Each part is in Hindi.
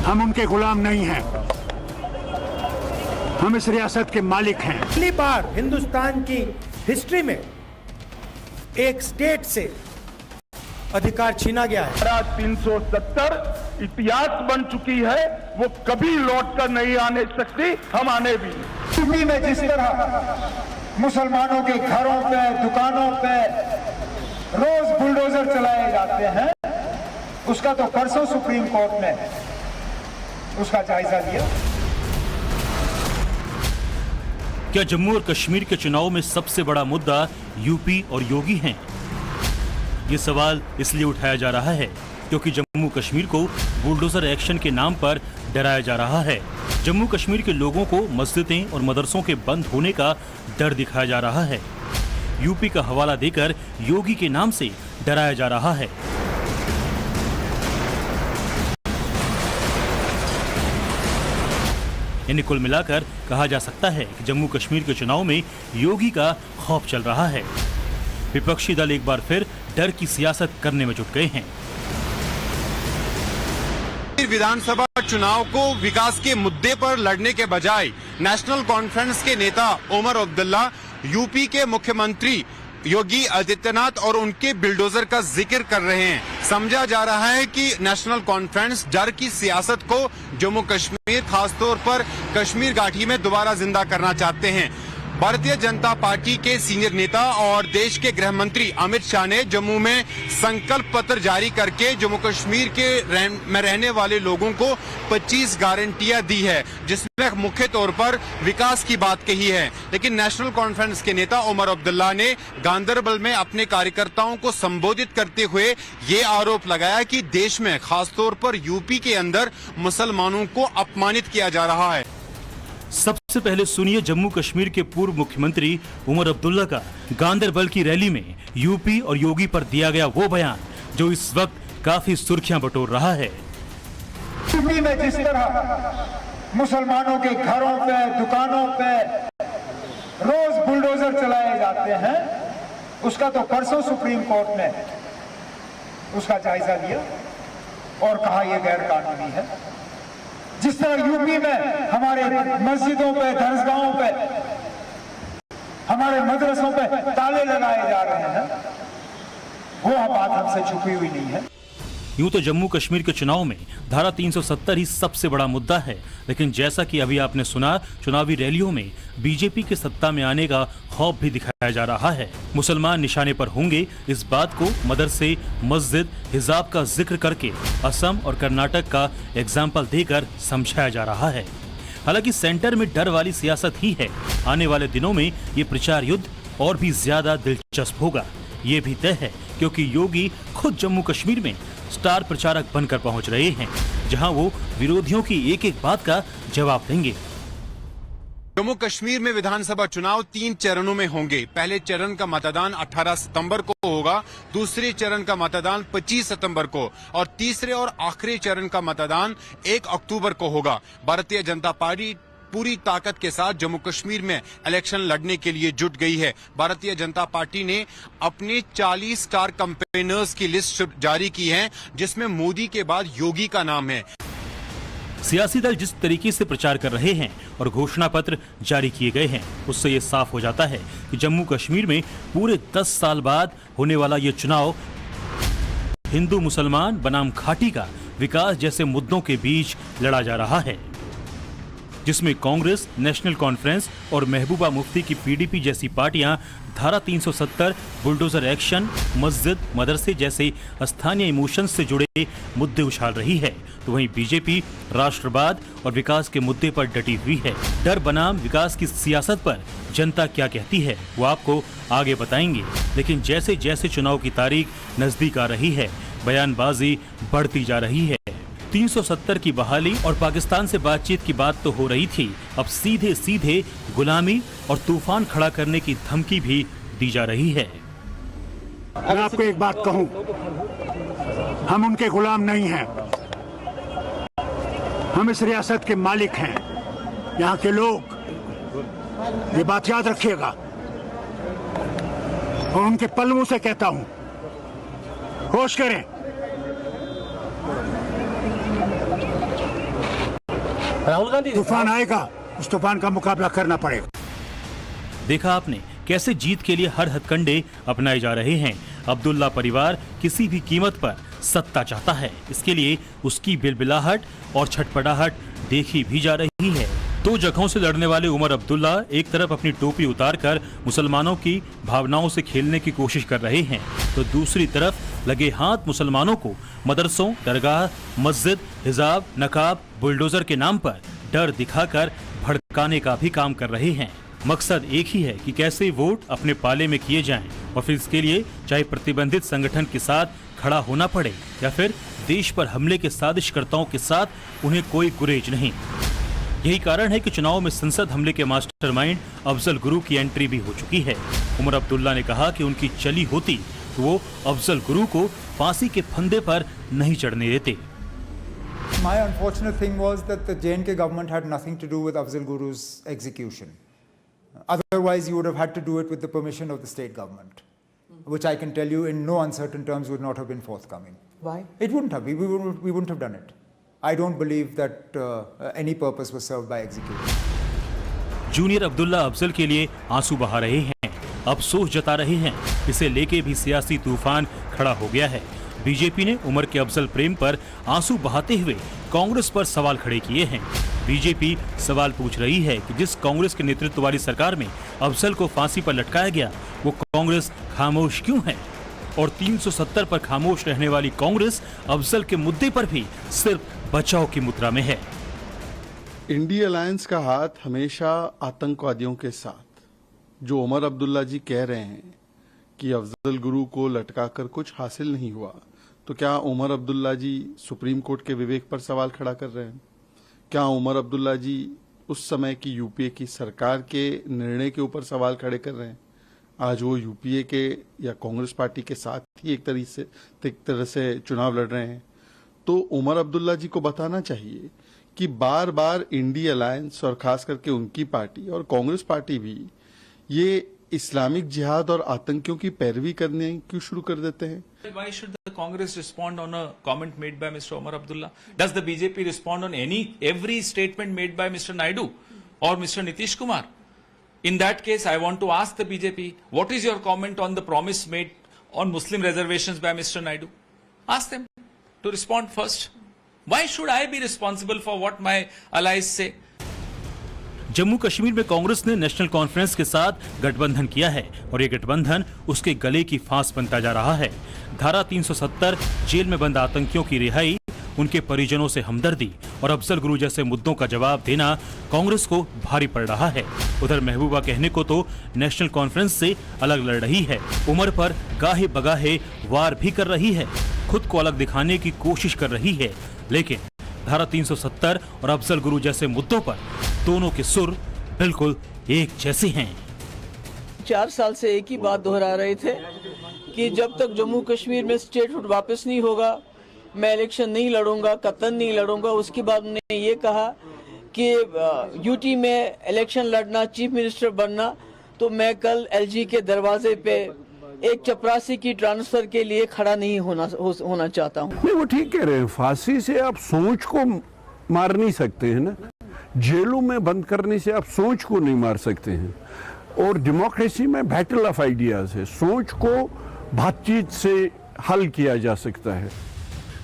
हम उनके गुलाम नहीं हैं, हम इस रियासत के मालिक हैं। पहली बार हिंदुस्तान की हिस्ट्री में एक स्टेट से अधिकार छीना गया है। 370 इतिहास बन चुकी है, वो कभी लौट कर नहीं आने सकती, हम आने भी। यूपी में जिस तरह मुसलमानों के घरों पे, दुकानों पे रोज बुलडोजर चलाए जाते हैं, उसका तो परसों सुप्रीम कोर्ट में उसका जायजा लिया। क्या जम्मू और कश्मीर के चुनाव में सबसे बड़ा मुद्दा यूपी और योगी हैं? ये सवाल इसलिए उठाया जा रहा है क्योंकि जम्मू कश्मीर को बुलडोजर एक्शन के नाम पर डराया जा रहा है। जम्मू कश्मीर के लोगों को मस्जिदें और मदरसों के बंद होने का डर दिखाया जा रहा है। यूपी का हवाला देकर योगी के नाम से डराया जा रहा है। इन्हें कुल मिलाकर कहा जा सकता है कि जम्मू कश्मीर के चुनाव में योगी का खौफ चल रहा है। विपक्षी दल एक बार फिर डर की सियासत करने में जुट गए हैं। विधानसभा चुनाव को विकास के मुद्दे पर लड़ने के बजाय नेशनल कॉन्फ्रेंस के नेता उमर अब्दुल्ला यूपी के मुख्यमंत्री योगी आदित्यनाथ और उनके बिल्डोजर का जिक्र कर रहे हैं। समझा जा रहा है कि नेशनल कॉन्फ्रेंस डर की सियासत को जम्मू कश्मीर, खासतौर पर कश्मीर घाटी में दोबारा जिंदा करना चाहते हैं। भारतीय जनता पार्टी के सीनियर नेता और देश के गृह मंत्री अमित शाह ने जम्मू में संकल्प पत्र जारी करके जम्मू कश्मीर में रहने वाले लोगों को 25 गारंटियां दी है, जिसमें मुख्य तौर पर विकास की बात कही है। लेकिन नेशनल कॉन्फ्रेंस के नेता उमर अब्दुल्ला ने गांदरबल में अपने कार्यकर्ताओं को संबोधित करते हुए ये आरोप लगाया कि देश में खासतौर पर यूपी के अंदर मुसलमानों को अपमानित किया जा रहा है। सबसे पहले सुनिए जम्मू कश्मीर के पूर्व मुख्यमंत्री उमर अब्दुल्ला का गांदरबल की रैली में यूपी और योगी पर दिया गया वो बयान जो इस वक्त काफी सुर्खियां बटोर रहा है। यूपी में जिस तरह मुसलमानों के घरों पे, दुकानों पे रोज बुलडोजर चलाए जाते हैं, उसका तो परसों सुप्रीम कोर्ट में उसका जायजा लिया और कहा यह गैर कानूनी है। जिस तरह यूपी में हमारे मस्जिदों पे, दरगाहों पे, हमारे मदरसों पे ताले लगाए जा रहे हैं, वो बात हमसे छुपी हुई नहीं है। यूं तो जम्मू कश्मीर के चुनाव में धारा 370 ही सबसे बड़ा मुद्दा है, लेकिन जैसा कि अभी आपने सुना, चुनावी रैलियों में बीजेपी के सत्ता में आने का खौफ भी दिखाया जा रहा है। मुसलमान निशाने पर होंगे, इस बात को मदरसे, मस्जिद, हिजाब का जिक्र करके असम और कर्नाटक का एग्जाम्पल देकर समझाया जा रहा है। हालांकि सेंटर में डर वाली सियासत ही है। आने वाले दिनों में ये प्रचार युद्ध और भी ज्यादा दिलचस्प होगा। ये भी तय है क्योंकि योगी खुद जम्मू कश्मीर में स्टार प्रचारक बनकर पहुंच रहे हैं, जहां वो विरोधियों की एक एक बात का जवाब देंगे। जम्मू कश्मीर में विधानसभा चुनाव 3 चरणों में होंगे। पहले चरण का मतदान 18 सितंबर को होगा, दूसरे चरण का मतदान 25 सितंबर को और तीसरे और आखिरी चरण का मतदान 1 अक्टूबर को होगा। भारतीय जनता पार्टी पूरी ताकत के साथ जम्मू कश्मीर में इलेक्शन लड़ने के लिए जुट गई है। भारतीय जनता पार्टी ने अपने 40 स्टार कैंपेनर्स की लिस्ट जारी की है, जिसमें मोदी के बाद योगी का नाम है। सियासी दल जिस तरीके से प्रचार कर रहे हैं और घोषणा पत्र जारी किए गए हैं, उससे ये साफ हो जाता है कि जम्मू कश्मीर में पूरे 10 साल बाद होने वाला ये चुनाव हिंदू मुसलमान बनाम घाटी का विकास जैसे मुद्दों के बीच लड़ा जा रहा है, जिसमें कांग्रेस, नेशनल कॉन्फ्रेंस और महबूबा मुफ्ती की पीडीपी जैसी पार्टियां धारा 370, बुलडोजर एक्शन, मस्जिद, मदरसे जैसे स्थानीय इमोशंस से जुड़े मुद्दे उछाल रही है, तो वहीं बीजेपी राष्ट्रवाद और विकास के मुद्दे पर डटी हुई है। डर बनाम विकास की सियासत पर जनता क्या कहती है वो आपको आगे बताएंगे। लेकिन जैसे जैसे चुनाव की तारीख नजदीक आ रही है, बयानबाजी बढ़ती जा रही है। 370 की बहाली और पाकिस्तान से बातचीत की बात तो हो रही थी, अब सीधे सीधे गुलामी और तूफान खड़ा करने की धमकी भी दी जा रही है। मैं आपको एक बात कहूं, हम उनके गुलाम नहीं हैं, हम इस रियासत के मालिक हैं, यहाँ के लोग। ये बात याद रखिएगा और उनके पल्लवों से कहता हूं, होश करें। राहुल गांधी तूफान आएगा, उस तूफान का मुकाबला करना पड़ेगा। देखा आपने कैसे जीत के लिए हर हथकंडे अपनाए जा रहे हैं। अब्दुल्ला परिवार किसी भी कीमत पर सत्ता चाहता है, इसके लिए उसकी बिलबिलाहट और छटपटाहट देखी भी जा रही है। दो जगहों से लड़ने वाले उमर अब्दुल्ला एक तरफ अपनी टोपी उतारकर मुसलमानों की भावनाओं से खेलने की कोशिश कर रहे हैं, तो दूसरी तरफ लगे हाथ मुसलमानों को मदरसों, दरगाह, मस्जिद, हिजाब, नकाब, बुलडोजर के नाम पर डर दिखाकर भड़काने का भी काम कर रहे हैं। मकसद एक ही है कि कैसे वोट अपने पाले में किए जाएं और फिर इसके लिए चाहे प्रतिबंधित संगठन के साथ खड़ा होना पड़े या फिर देश पर हमले के साजिशकर्ताओं के साथ उन्हें कोई गुरेज नहीं। यही कारण है कि चुनाव में संसद हमले के मास्टरमाइंड अफजल गुरु की एंट्री भी हो चुकी है। उमर अब्दुल्ला ने कहा कि उनकी चली होती तो वो अफजल गुरु को फांसी के फंदे पर नहीं चढ़ने देते। My unfortunate thing was that the J&K government had nothing to do with Afzal Guru's execution. Otherwise, you would have had to do it with the permission of the state government, which I can tell you in no uncertain terms would not have been forthcoming. Why? It wouldn't have. We wouldn't have done it. I don't believe that any purpose was served by execution. Junior Abdullah Afzal के लिए आंसू बहा रहे हैं, अफसोस जता रहे हैं। इसे लेके भी सियासी तूफान खड़ा हो गया है। बीजेपी ने उमर के अफजल प्रेम पर आंसू बहाते हुए कांग्रेस पर सवाल खड़े किए हैं। बीजेपी सवाल पूछ रही है कि जिस कांग्रेस के नेतृत्व वाली सरकार में अफजल को फांसी पर लटकाया गया, वो कांग्रेस खामोश क्यों है? और 370 पर खामोश रहने वाली कांग्रेस अफजल के मुद्दे पर भी सिर्फ बचाव की मुद्रा में है। इंडी अलायंस का हाथ हमेशा आतंकवादियों के साथ। जो उमर अब्दुल्ला जी कह रहे हैं कि अफजल गुरु को लटकाकर कुछ हासिल नहीं हुआ, तो क्या उमर अब्दुल्ला जी सुप्रीम कोर्ट के विवेक पर सवाल खड़ा कर रहे हैं? क्या उमर अब्दुल्ला जी उस समय की यूपीए की सरकार के निर्णय के ऊपर सवाल खड़े कर रहे हैं? आज वो यूपीए के या कांग्रेस पार्टी के साथ ही एक तरह से चुनाव लड़ रहे हैं। तो उमर अब्दुल्ला जी को बताना चाहिए कि बार बार इंडी अलायंस और खास करके उनकी पार्टी और कांग्रेस पार्टी भी ये इस्लामिक जिहाद और आतंकियों की पैरवी करने क्यों शुरू कर देते हैं? Why should the Congress respond on a comment made by Mr. Omar Abdullah? Does the BJP respond on every statement made by Mr. Naidu or Mr. Nitish Kumar? In that case, I want to ask the BJP, what is your comment on the promise made on Muslim reservations by Mr. Naidu? Ask them to respond first. Why should I be responsible for what my allies say? Jammu Kashmir में कांग्रेस ने नेशनल कॉन्फ्रेंस के साथ गठबंधन किया है और ये गठबंधन उसके गले की फांस बनता जा रहा है। धारा 370, जेल में बंद आतंकियों की रिहाई, उनके परिजनों से हमदर्दी और अफजल गुरु जैसे मुद्दों का जवाब देना कांग्रेस को भारी पड़ रहा है। उधर महबूबा कहने को तो नेशनल कॉन्फ्रेंस से अलग लड़ रही है, उमर पर गाहे बगाहे वार भी कर रही है, खुद को अलग दिखाने की कोशिश कर रही है, लेकिन धारा 370 और अफजल गुरु जैसे मुद्दों पर दोनों के सुर बिल्कुल एक जैसे हैं। 4 साल से एक ही बात दोहरा रहे थे कि जब तक जम्मू कश्मीर में स्टेटहुड वापस नहीं होगा, मैं इलेक्शन नहीं लड़ूंगा, कतन नहीं लड़ूंगा। उसके बाद उन्होंने ये कहा कि यूटी में इलेक्शन लड़ना, चीफ मिनिस्टर बनना, तो मैं कल एलजी के दरवाजे पे एक चपरासी की ट्रांसफर के लिए खड़ा नहीं होना चाहता हूँ। नहीं, वो ठीक कह रहे हैं। फांसी से आप सोच को मार नहीं सकते हैं ना, जेलों में बंद करने से आप सोच को नहीं मार सकते हैं। और डेमोक्रेसी में बैटल ऑफ आइडियाज है, सोच को बातचीत से हल किया जा सकता है।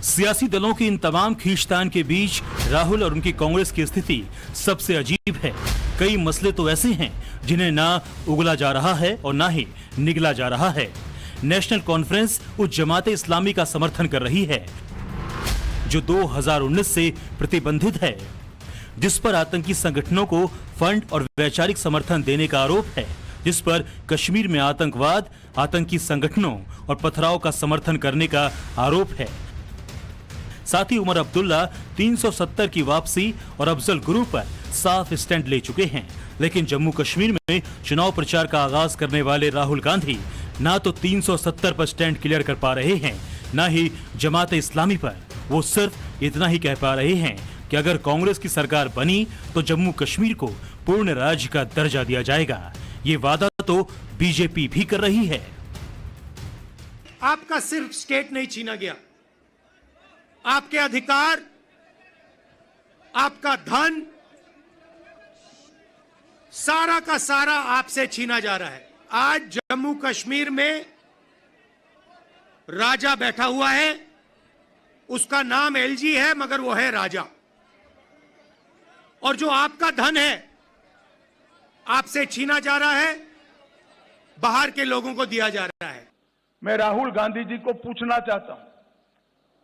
सियासी दलों की इन तमाम खींचतान के बीच राहुल और उनकी कांग्रेस की स्थिति सबसे अजीब है। कई मसले तो ऐसे हैं जिन्हें ना उगला जा रहा है और ना ही निगला जा रहा है। नेशनल कॉन्फ्रेंस उस जमाते इस्लामी का समर्थन कर रही है जो 2019 से प्रतिबंधित है, जिस पर आतंकी संगठनों को फंड और वैचारिक समर्थन देने का आरोप है, जिस पर कश्मीर में आतंकवाद, आतंकी संगठनों और पथराव का समर्थन करने का आरोप है। साथ ही उमर अब्दुल्ला 370 की वापसी और अफजल गुरु पर साफ स्टैंड ले चुके हैं, लेकिन जम्मू कश्मीर में चुनाव प्रचार का आगाज करने वाले राहुल गांधी ना तो 370 पर स्टैंड क्लियर कर पा रहे हैं, ना ही जमात इस्लामी पर। वो सिर्फ इतना ही कह पा रहे हैं कि अगर कांग्रेस की सरकार बनी तो जम्मू कश्मीर को पूर्ण राज्य का दर्जा दिया जाएगा। ये वादा तो बीजेपी भी कर रही है। आपका सिर्फ स्टेट नहीं छीना गया, आपके अधिकार आपका धन सारा का सारा आपसे छीना जा रहा है। आज जम्मू कश्मीर में राजा बैठा हुआ है, उसका नाम एलजी है मगर वो है राजा। और जो आपका धन है आपसे छीना जा रहा है, बाहर के लोगों को दिया जा रहा है। मैं राहुल गांधी जी को पूछना चाहता हूं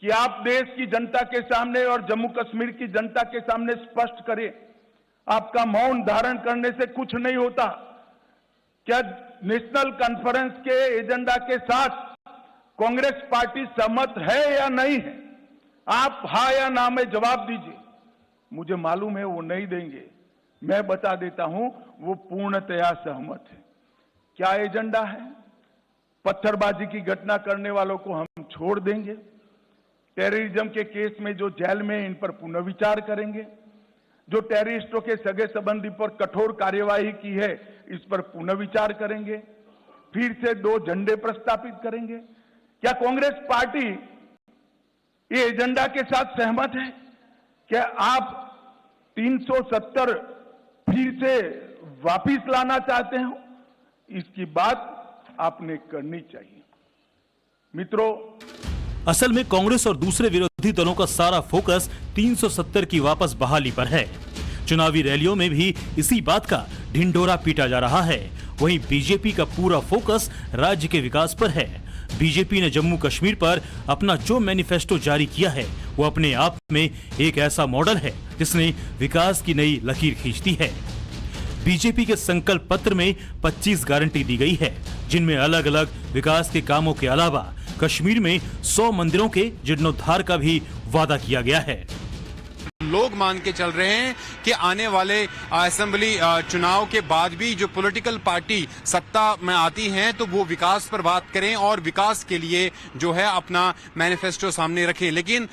कि आप देश की जनता के सामने और जम्मू कश्मीर की जनता के सामने स्पष्ट करें, आपका मौन धारण करने से कुछ नहीं होता। क्या नेशनल कॉन्फ्रेंस के एजेंडा के साथ कांग्रेस पार्टी सहमत है या नहीं है? आप हाँ या ना में जवाब दीजिए। मुझे मालूम है वो नहीं देंगे, मैं बता देता हूं वो पूर्णतया सहमत है। क्या एजेंडा है? पत्थरबाजी की घटना करने वालों को हम छोड़ देंगे, टेररिज्म के केस में जो जेल में इन पर पुनर्विचार करेंगे, जो टेररिस्टों के सगे संबंधी पर कठोर कार्यवाही की है इस पर पुनर्विचार करेंगे, फिर से 2 झंडे प्रस्तावित करेंगे। क्या कांग्रेस पार्टी ये एजेंडा के साथ सहमत है? क्या आप 370 फिर से वापिस लाना चाहते हो? इसकी बात आपने करनी चाहिए। मित्रों, असल में कांग्रेस और दूसरे विरोधी दलों का सारा फोकस 370 की वापस बहाली पर है। चुनावी रैलियों में भी इसी बात का ढिंढोरा पीटा जा रहा है। वहीं बीजेपी का पूरा फोकस राज्य के विकास पर है। बीजेपी ने जम्मू कश्मीर पर अपना जो मैनिफेस्टो जारी किया है वो अपने आप में एक ऐसा मॉडल है जिसने विकास की नई लकीर खींचती है। बीजेपी के संकल्प पत्र में 25 गारंटी दी गई है, जिनमें अलग अलग विकास के कामों के अलावा कश्मीर में 100 मंदिरों के जीर्णोद्धार का भी वादा किया गया है। लोग मान के चल रहे हैं कि आने वाले असेंबली चुनाव के बाद भी जो पॉलिटिकल पार्टी सत्ता में आती हैं तो वो विकास पर बात करें और विकास के लिए जो है अपना मैनिफेस्टो सामने रखें। लेकिन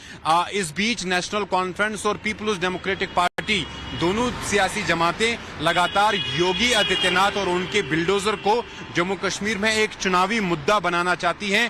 इस बीच नेशनल कॉन्फ्रेंस और पीपुल्स डेमोक्रेटिक पार्टी दोनों सियासी जमातें लगातार योगी आदित्यनाथ और उनके बिल्डोजर को जम्मू कश्मीर में एक चुनावी मुद्दा बनाना चाहती हैं।